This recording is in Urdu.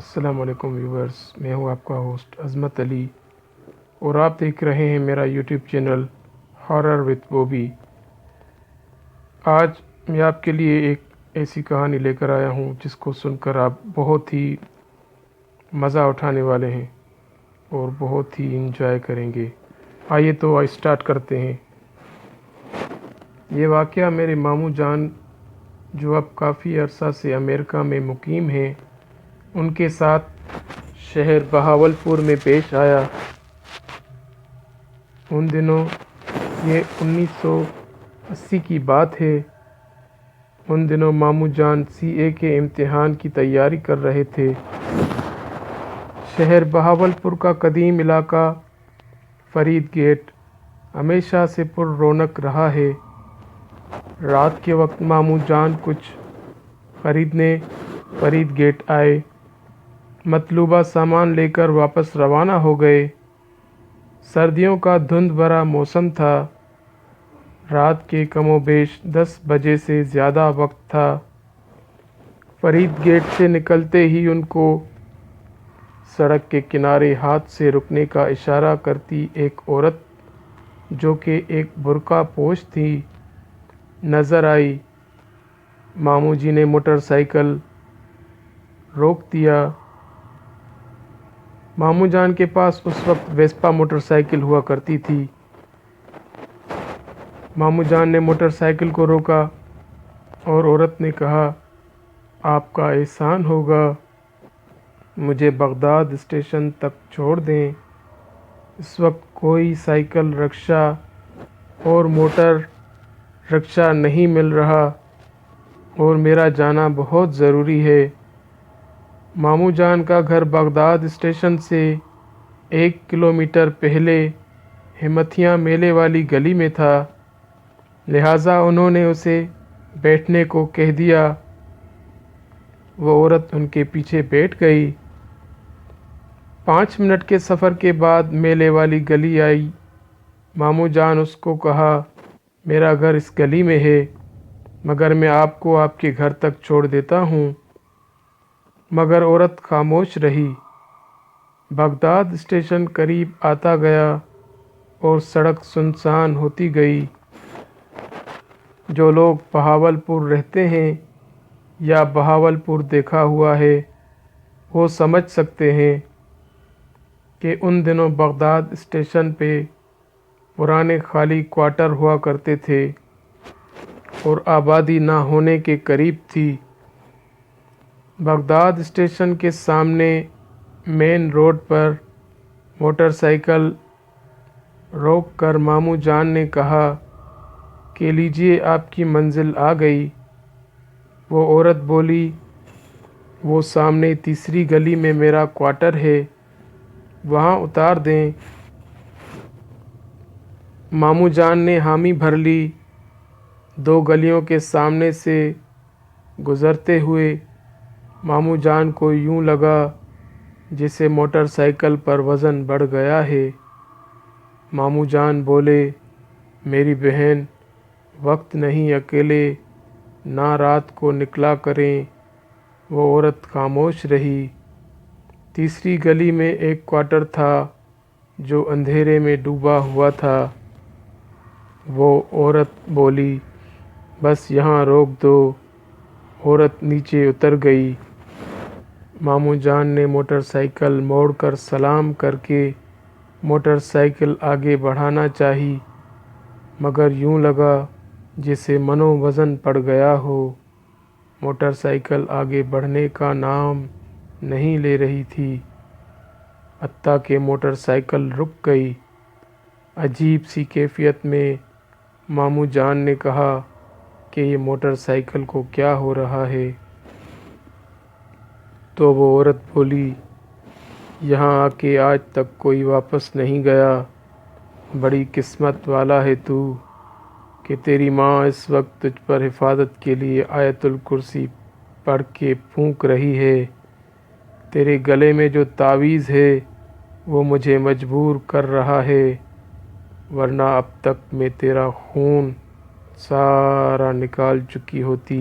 السلام علیکم ویورز، میں ہوں آپ کا ہوسٹ عظمت علی اور آپ دیکھ رہے ہیں میرا YouTube channel horror with Bobby. آج میں آپ کے لیے ایک ایسی کہانی لے کر آیا ہوں جس کو سن کر آپ بہت ہی مزہ اٹھانے والے ہیں اور بہت ہی انجوائے کریں گے۔ آئیے تو اسٹارٹ کرتے ہیں۔ یہ واقعہ میرے ماموں جان جو اب کافی عرصہ سے امریکہ میں مقیم ہیں ان کے ساتھ شہر بہاولپور میں پیش آیا۔ ان دنوں یہ 1980 کی بات ہے۔ ان دنوں ماموں جان CA کے امتحان کی تیاری کر رہے تھے۔ شہر بہاولپور کا قدیم علاقہ فرید گیٹ ہمیشہ سے پر رونق رہا ہے۔ رات کے وقت ماموں جان کچھ خریدنے فرید گیٹ آئے۔ مطلوبہ سامان لے کر واپس روانہ ہو گئے۔ سردیوں کا دھند بھرا موسم تھا۔ رات کے کم و بیش 10 بجے سے زیادہ وقت تھا۔ فرید گیٹ سے نکلتے ہی ان کو سڑک کے کنارے ہاتھ سے رکنے کا اشارہ کرتی ایک عورت جو کہ ایک برقع پوش تھی نظر آئی۔ ماموں جی نے موٹر سائیکل روک دیا۔ ماموں جان کے پاس اس وقت ویسپا موٹر سائیکل ہوا کرتی تھی۔ ماموں جان نے موٹر سائیکل کو روکا اور عورت نے کہا، آپ کا احسان ہوگا، مجھے بغداد اسٹیشن تک چھوڑ دیں۔ اس وقت کوئی سائیکل رکشہ اور موٹر رکشہ نہیں مل رہا اور میرا جانا بہت ضروری ہے۔ ماموں جان کا گھر بغداد اسٹیشن سے 1 کلومیٹر پہلے ہمتیاں میلے والی گلی میں تھا، لہٰذا انہوں نے اسے بیٹھنے کو کہہ دیا۔ وہ عورت ان کے پیچھے بیٹھ گئی۔ 5 منٹ کے سفر کے بعد میلے والی گلی آئی۔ ماموں جان اس کو کہا، میرا گھر اس گلی میں ہے، مگر میں آپ کو آپ کے گھر تک چھوڑ دیتا ہوں۔ مگر عورت خاموش رہی۔ بغداد اسٹیشن قریب آتا گیا اور سڑک سنسان ہوتی گئی۔ جو لوگ بہاولپور رہتے ہیں یا بہاولپور دیکھا ہوا ہے وہ سمجھ سکتے ہیں کہ ان دنوں بغداد اسٹیشن پہ پرانے خالی کوارٹر ہوا کرتے تھے اور آبادی نہ ہونے کے قریب تھی۔ بغداد اسٹیشن کے سامنے مین روڈ پر موٹر سائیکل روک کر ماموں جان نے کہا کہ لیجئے آپ کی منزل آ گئی۔ وہ عورت بولی، وہ سامنے تیسری گلی میں میرا کوارٹر ہے، وہاں اتار دیں۔ ماموں جان نے حامی بھر لی۔ 2 گلیوں کے سامنے سے گزرتے ہوئے ماموں جان کو یوں لگا جیسے موٹر سائیکل پر وزن بڑھ گیا ہے۔ ماموں جان بولے، میری بہن، وقت نہیں اکیلے نہ رات کو نکلا کریں۔ وہ عورت خاموش رہی۔ تیسری گلی میں ایک کوارٹر تھا جو اندھیرے میں ڈوبا ہوا تھا۔ وہ عورت بولی، بس یہاں روک دو۔ عورت نیچے اتر گئی۔ ماموں جان نے موٹر سائیکل موڑ کر سلام کر کے موٹر سائیکل آگے بڑھانا چاہی، مگر یوں لگا جیسے منو وزن پڑ گیا ہو۔ موٹر سائیکل آگے بڑھنے کا نام نہیں لے رہی تھی، حتیٰ کہ موٹر سائیکل رک گئی۔ عجیب سی کیفیت میں ماموں جان نے کہا کہ یہ موٹر سائیکل کو کیا ہو رہا ہے؟ تو وہ عورت بولی، یہاں آ کے آج تک کوئی واپس نہیں گیا۔ بڑی قسمت والا ہے تو کہ تیری ماں اس وقت تجھ پر حفاظت کے لیے آیت الکرسی پڑھ کے پھونک رہی ہے۔ تیرے گلے میں جو تعویذ ہے وہ مجھے مجبور کر رہا ہے، ورنہ اب تک میں تیرا خون سارا نکال چکی ہوتی۔